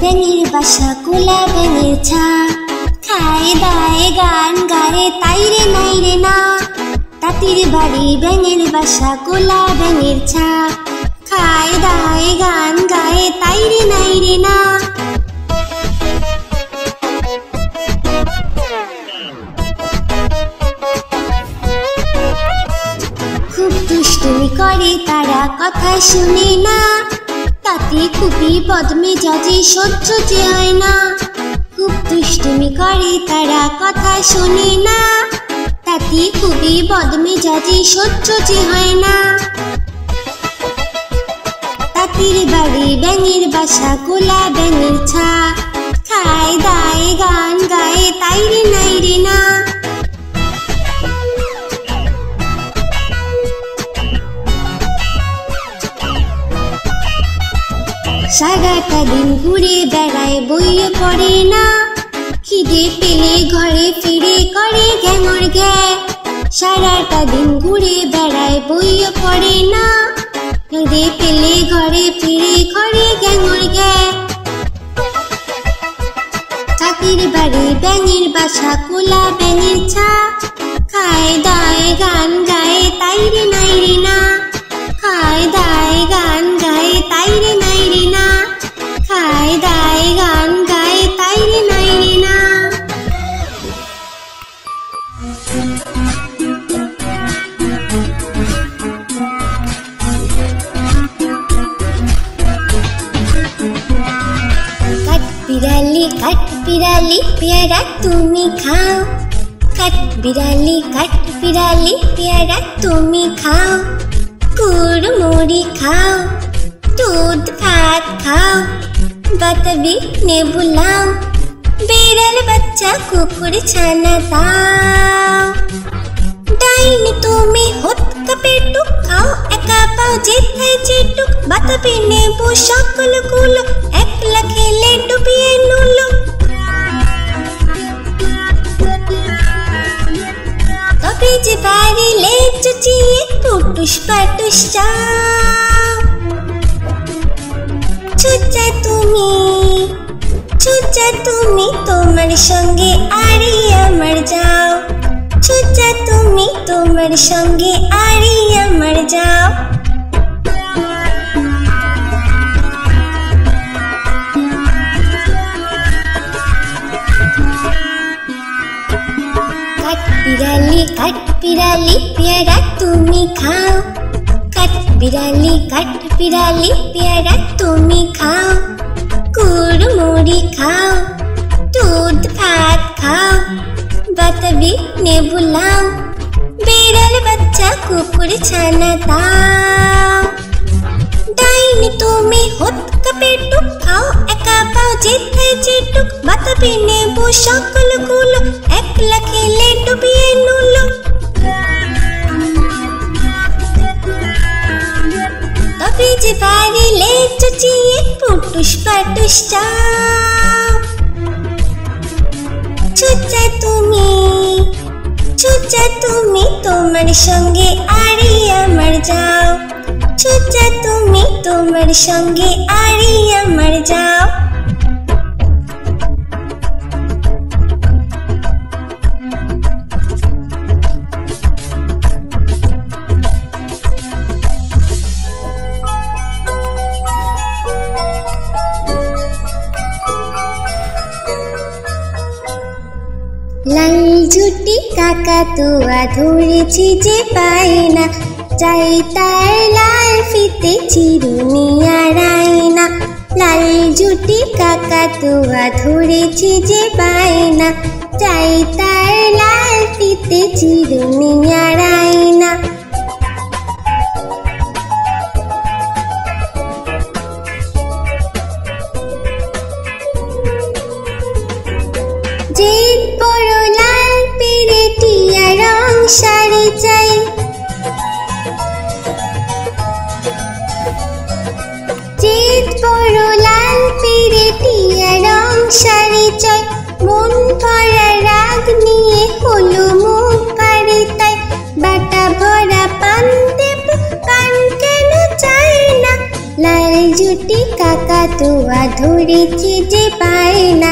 ব্যাঙের বাসা কোলা ব্যাঙের ছা, খায় দায় গান গায়ে তাই রে নাই রে না। তাঁতির বাড়ি ব্যাঙের বাসা কোলা ব্যাঙের ছা, খায় দায় গান গায়ে তাই রে নাই রে না। খুব দুষ্টুমি করে তারা কথা শুনে না, তাতে খুবই বদমেজাজি সহ্য যে হয় না। খুব দুষ্টুমি করে তারা কথা শোনে না, তাতে খুবই বদমেজাজি সহ্য যে হয় না। তাঁতির বাড়ি ব্যাঙের বাসা কোলা ব্যাঙের ছা, খায় দায় গান গায়ে তাই রে নাই রে না। সারাটা দিন ঘুরে বেড়ায় বইয়ে পড়ে না, খিদে পেলে ঘরে ফিরে করে ঘ্যাঙর ঘ্যা। সারাটা দিন ঘুরে বেড়ায় বইয়ে পড়ে না, খিদে পেলে ঘরে ফিরে করে ঘ্যাঙর ঘ্যা। তাঁতির বাড়ি ব্যাঙের বাসা কোলা ব্যাঙের ছা, খায় দায় গান গায়ে তাই রে নাই রে না। খায় দায় গান গায়ে তাই রে নাই রে না, খায় দায় গান গায়ে তাই রে নাই রে না। কাঠ বিড়ালি পেয়ারা তুমি খাও, কাঠ বিড়ালি পেয়ারা তুমি খাও। কুড়মুড়ি খাও, দুধ ভাত খাও, বাতাবি নেবু লাও, বিড়াল বাচ্চা কুকুর ছানা দাও। ডাইনি তুমি হুৎকা পেটুক খাও, একা পাও যেথায় যেটুক, বাতাবি নেবু সকলগুলো একলা খেলে ডুবিয়ে নুলো। তবে যে বাড়িলে চুচিয়ে পুটুস পাটুস চাও। ছুঁচা তুমি তোমার সঙ্গে আরি আমার যাও। ছুঁচা তুমি তোমার সঙ্গে আরি আমার যাও। কাঠ বিড়ালি পেয়ারা তুমি খাও, কাঠ বিড়ালি পেয়ারা তুমি খাও। কুড়মুড়ি খাও, দুধ ভাত খাও, বাতাবি নেবু লাও, বিড়াল বাচ্চা কুকুর ছানা দাও। ডাইনি তুমি হুৎকা পেটুক খাও, একা পাও যেথায় যেটুক, বাতাবি নেবু সকলগুলো একলা খেলে ডুবিয়ে নুলো। তবে যে বাড়িলে চুচিয়ে পুটুস পাটুস চাও। ছুঁচা তুমি তোমার সঙ্গে আরি আমার যাও। ছুঁচা তুমি তোমার সঙ্গে আরি আমার যাও। লাল ঝুটি কাকাতুয়া ধরেছি যে পাই না, চাই তার লাল ফিতে চিরুনি আর আয়না। লাল ঝুটি কাকাতুয়া ধরেছি যে পাই না, চাই তার লাল ফিতে চিরুনি আর আয়না। শাড়ি চাই, জিদ বড় লাল পেরেটিয়া রং শাড়ি চাই। মন ভরা রাগ নিয়ে হলো মুখ ভারী তাই, বাটা ভরা পান দেব পান কেন চাই না। লাল ঝুটি কাকাতুয়া ধরেছে যে পায় না,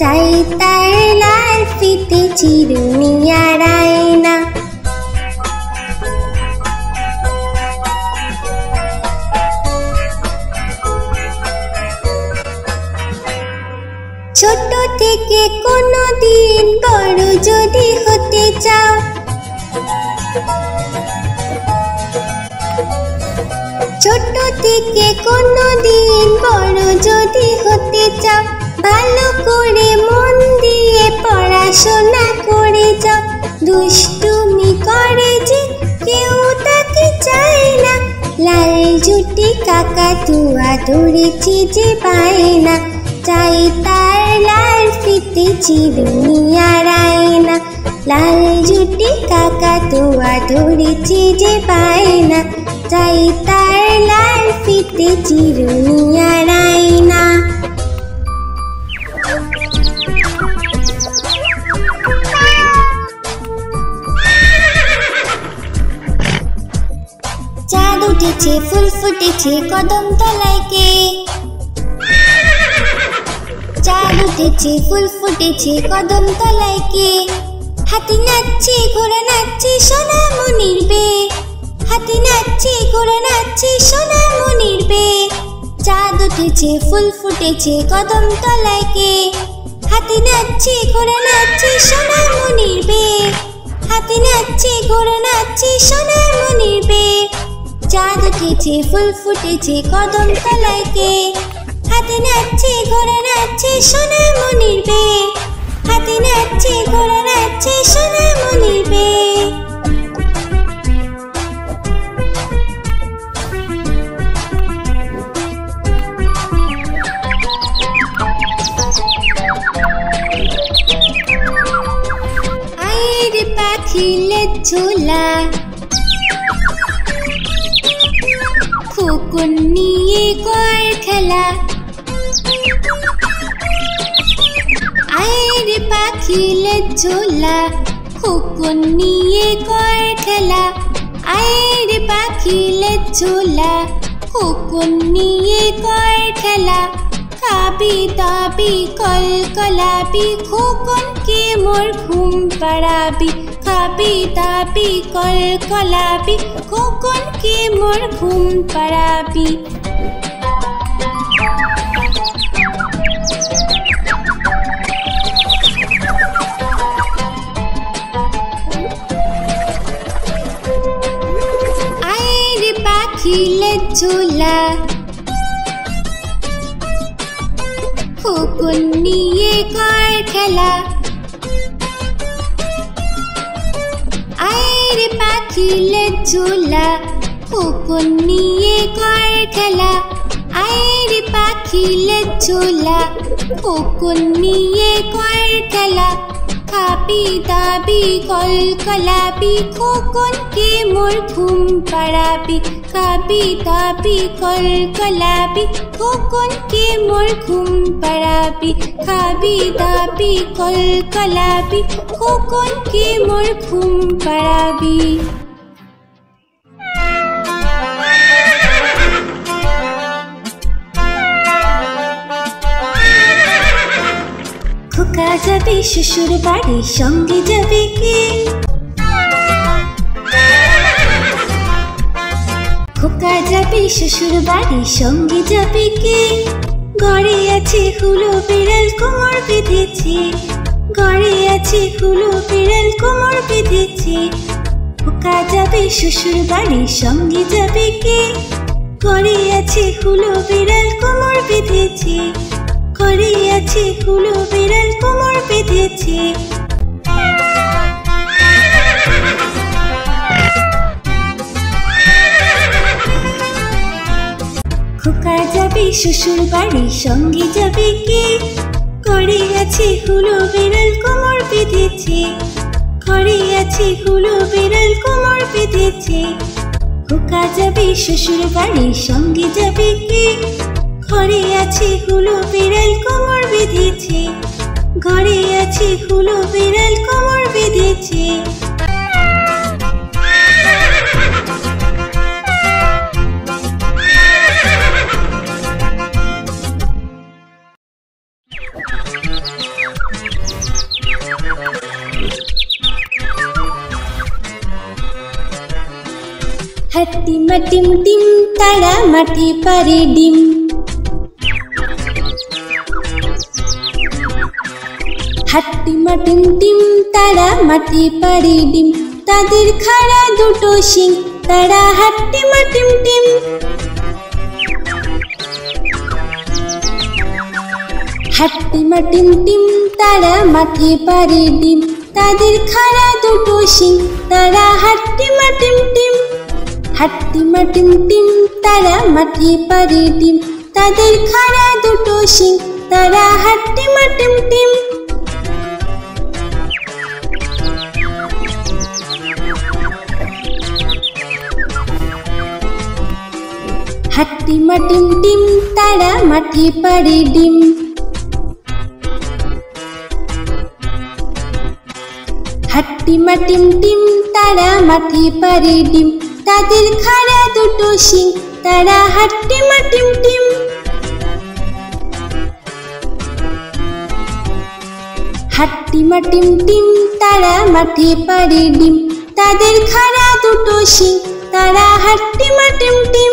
চাই তার লাল ফিতে চিরুনি আর আয়না। ছোট থেকে কোনো দিন বড় যদি হতে চাও, ছোট থেকে কোনো দিন বড় যদি হতে চাও, ভালো করে মন দিয়ে পড়াশোনা করে যাও। দুষ্টুমি করে যে কেউ তাকে চায় না, লাল জুটি কাকাতুয়া ধরেছে যে পায় না, চাই তার লাল ফিতে চিরুনি আর আয়না। লাল জুটি কাকাতুয়া ধরেছে যে পায় না, চাই তার লাল ফিতে চিরুনি আর আয়না। চাঁদ উঠেছে ফুল ফুটেছে কদম তলায় কে, চাঁদ উঠেছে ফুল ফুটেছে কদম তলায় কে, হাতি নাচছে ঘোড়া নাচছে সোনা মনির বে, হাতি নাচছে ঘোড়া নাচছে সোনা মনির বে। চাঁদ উঠেছে ফুল ফুটেছে কদম তলায় কে, হাতি নাচছে ঘোড়া নাচছে সোনা মনির বে, হাতি নাচছে ঘোড়া নাচছে সোনা মনির বে। চাঁদ উঠেছে ফুল ফুটেছে কদম তলায় কে, হাতি নাচছে ঘোড়া নাচছে সোনা মনির বে, হাতি নাচছে ঘোড়া নাচছে সোনা মনির বে। আয়ের পাখিলে ঝোলা, খোকন নিয়ে কর খেলা, আয়ের পাখিলে ঝোলা, খোকন নিয়ে কর খেলা, আয়ের পাখিলে ঝোলা, খোকন নিয়ে কর খেলা। খাবি দাবি কল কলাবি, খোকনকে মোর ঘুম পাড়াবি, খাবি দাবি কল কলাবি, খোকনকে মোর ঘুম পাড়াবি। আয়ের পাখিলে ঝোলা, খোকন নিয়ে কর খেলা, আয়ের পাখিলে ঝোলা, খোকন নিয়ে কর খেলা, আয়ের পাখিলে ঝোলা, খোকন নিয়ে কর খেলা। খাবি দাবি কল কলাবি, খোকনকে মোর ঘুম পাড়াবি, খাবি দাবি কল কলাবি, খোকনকে মোর ঘুম পাড়াবি, খাবি দাবি কল কলাবি, খোকনকে মোর ঘুম পাড়াবি। খোকা যাবে শ্বশুর বাড়ি, সঙ্গে যাবে কে, খোকা যাবে শ্বশুর বাড়ি, সঙ্গে যাবে কে। ঘরে আছে হুলো বিড়াল কোমর বেঁধেছে, ঘরে আছে হুলো বিড়াল কোমর বেঁধেছে। খোকা যাবে শ্বশুর বাড়ি, সঙ্গে যাবে কে। ঘরে আছে হুলো বিড়াল কোমর বেঁধেছে, ঘরে আছে হুলো বিড়াল কোমর বেঁধেছে। খোকা যাবে শ্বশুর বাড়ি, সঙ্গে যাবে কে। ঘরে আছে হুলো বিড়াল কোমর বেঁধেছে, ঘরে আছে হুলো বিড়াল কোমর বেঁধেছে। খোকা যাবে শ্বশুর বাড়ি, সঙ্গে যাবে কে। ঘরে আছে হুলো বিড়াল কোমর বেঁধেছে, ঘরে আছে হুলো বিড়াল কোমর বেঁধেছে। হাট্টিমা টিম টিম তারা মাঠে পারে ডিম। হাট্টিমা টিম টিম তারা মাঠে পারে ডিম, তাদের খাড়া দুটো শিং তারা হাট্টিমা টিম টিম। হাট্টিমা টিম টিম তারা মাঠে পারে ডিম, তাদের খাড়া দুটো শিং তারা হাট্টিমা টিম টিম। হাট্টিমা টিম টিম তারা মাঠে পারে ডিম, তাদের খাড়া দুটো শিং তারা হাট্টিমা টিম টিম। হাট্টিমা টিম টিম তারা মাঠে পারে ডিম। হাট্টিমা টিম টিম তারা মাঠে পারে ডিম, তাদের খাড়া দুটো শিং তারা হাট্টিমা টিম টিম। হাট্টিমা টিম টিম তারা মাঠে পারে ডিম, তাদের খাড়া দুটো শিং তারা হাট্টিমা টিম টিম।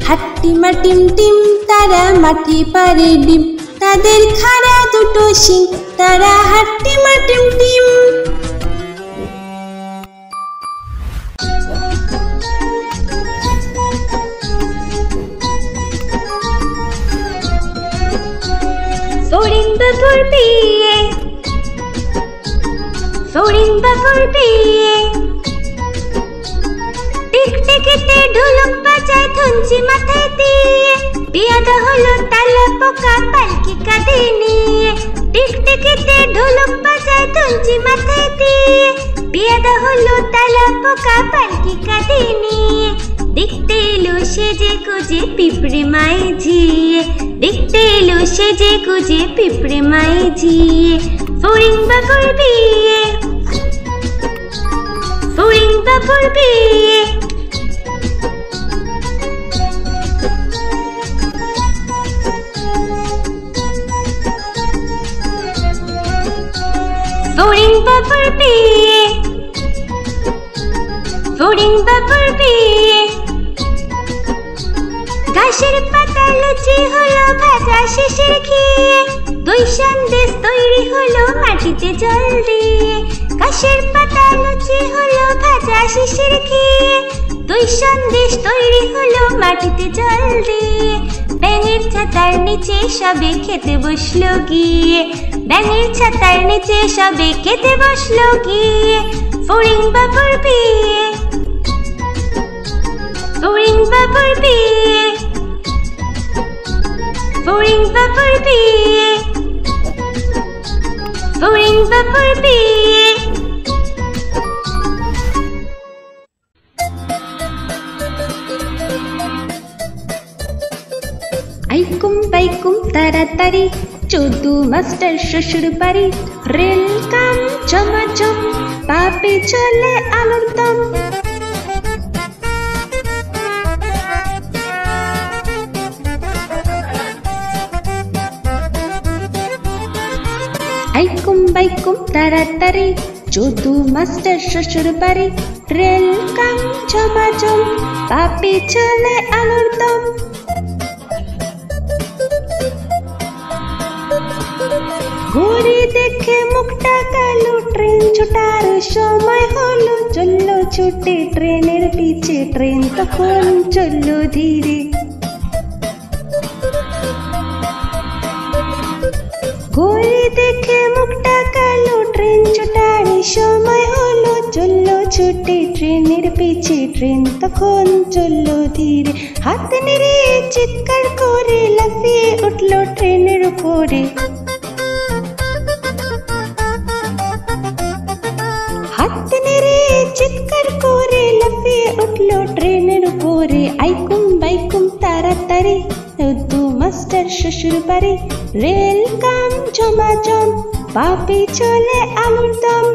হাট্টিমা টিম টিম তারা মাঠে পারে ডিম, তাদের খাড়া দুটো শিং তারা হাট্টিমা টিম টিম। ফড়িং বাবুর বিয়ে, ফড়িং বাবুর বিয়ে, টিকটিকিতে ঢোলক বাজায় ধুনচি মাথায় দিয়ে, বিয়াদা হলো তালা পোকা পালকি কাঁধে নিয়ে। টিকটিকিতে ঢোলক বাজায় ধুনচি মাথায় দিয়ে, বিয়াদা হলো তালা পোকা পালকি কাঁধে নিয়ে। দেখতে এলো সেজে গুজে পিঁপড়ে মায়ে ঝিয়ে, দেখতে এলো সেজে গুজে পিঁপড়ে মায়ে ঝিয়ে। ফড়িং বাবুর বিয়ে, ফড়িং বাবুর বিয়ে। ফড়িং বাবুর বিয়ে, ফড়িং বাবুর বিয়ে। ঘাসের পাতা লুচি হলো ভাজা শিশির খেয়ে, দই সন্দেশ তৈরি হলো মাটিতে জল দিয়ে। ঘাসের পাতা লুচি হলো ভাজা শিশির খেয়ে, দই সন্দেশ তৈরি হলো মাটিতে জল দিয়ে। ব্যাঙের ছাতার নিচে সবে খেতে বসলো গিয়ে, ব্যাঙের ছাতার নিচে সবে খেতে বসলো গিয়ে। ফড়িং বাবুর বিয়ে, ফড়িং বাবুর বিয়ে, ফড়িং বাবুর বিয়ে, ফড়িং বাবুর বিয়ে। আইকুম বাইকুম তাড়াতাড়ি চোদু মাস্টার শ্বশুর বাড়ি, রেল কাম ঝমাঝম পাপে চলে আলুর দম। আইকুম বাইকুম তাড়াতাড়ি চোদু মাস্টার শ্বশুর বাড়ি, রেল কাম ঝমাঝম পাপে চলে আলুর দম। ঘুরি দেখে মুখটা কালো, ট্রেন ছোটার সময় হলো, চললো ছুটে ট্রেনের পিছে, ট্রেন তখন চললো ধীরে। ঘুরি দেখে মুখটা কালো, ট্রেন ছোটার সময় হলো, চললো ছুটে ট্রেনের পিছে, ট্রেন তখন চললো ধীরে। হাত নেড়ে চিৎকার করে লাফিয়ে উঠলো ট্রেনের উপরে। হাত নেড়ে চিৎকার করে লাফিয়ে উঠলো ট্রেনের উপরে। আইকুম বাইকুম তাড়াতাড়ি চোদু মাস্টার শ্বশুর বাড়ি, রেল কাম ঝমাঝম পাপে চলে আলুর দম।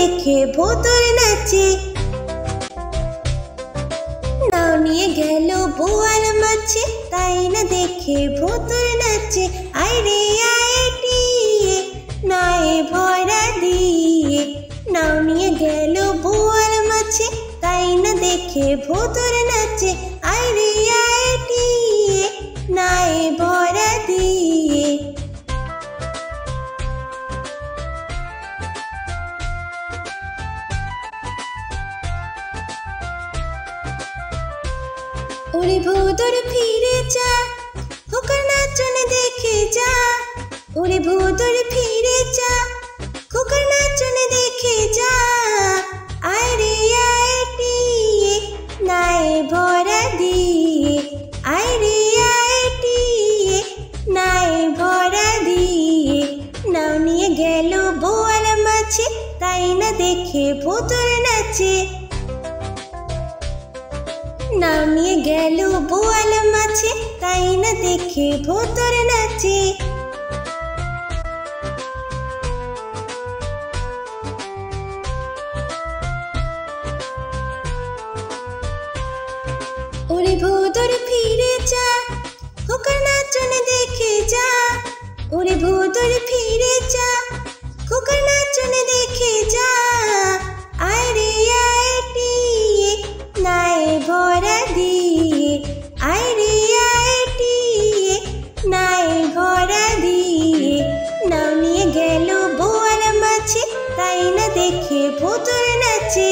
দেখে ভোতর নাচে। নাও নিয়ে গেল বোয়াল মাছে, তাই না দেখে ভোতর নাচে। আইরে আইটিয়ে নায়ে ভরা দিয়ে। নাও নিয়ে গেল বোয়াল মাছে, তাই না দেখে ভোতর নাচে। আইরে আইটিয়ে নায়ে ভরা দিয়ে। ওরে ভোতর ফিরে যা, খোকার নাচন দেখে যা। ওরে ভোতর ফিরে যা, খোকার নাচন দেখে যা। আইরে আইটিয়ে নায়ে ভরা দিয়ে। আইরে আইটিয়ে নায়ে ভরা দিয়ে। নাও নিয়ে গেল বোয়াল মাছে, তাই না দেখে ভোতর নাচে। নাও নিয়ে গেল বোয়াল মাছে, তাই না দেখে ভোতর নাচে। ওরে ভোতর ফিরে যা, খোকার নাচন দেখে যা। ওরে ভোতর ফিরে যা, খোকার নাচন দেখে যা। আইরে আইটিয়ে নায়ে ভরা দিয়ে। আইরে আইটিয়ে নায়ে ভরা দিয়ে। নাও নিয়ে গেল বোয়াল মাছে, তাই না দেখে ভোতর নাচে।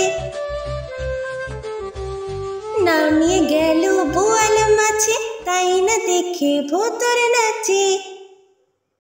নাও নিয়ে গেল বোয়াল মাছে, তাই না দেখে ভোতর নাচে।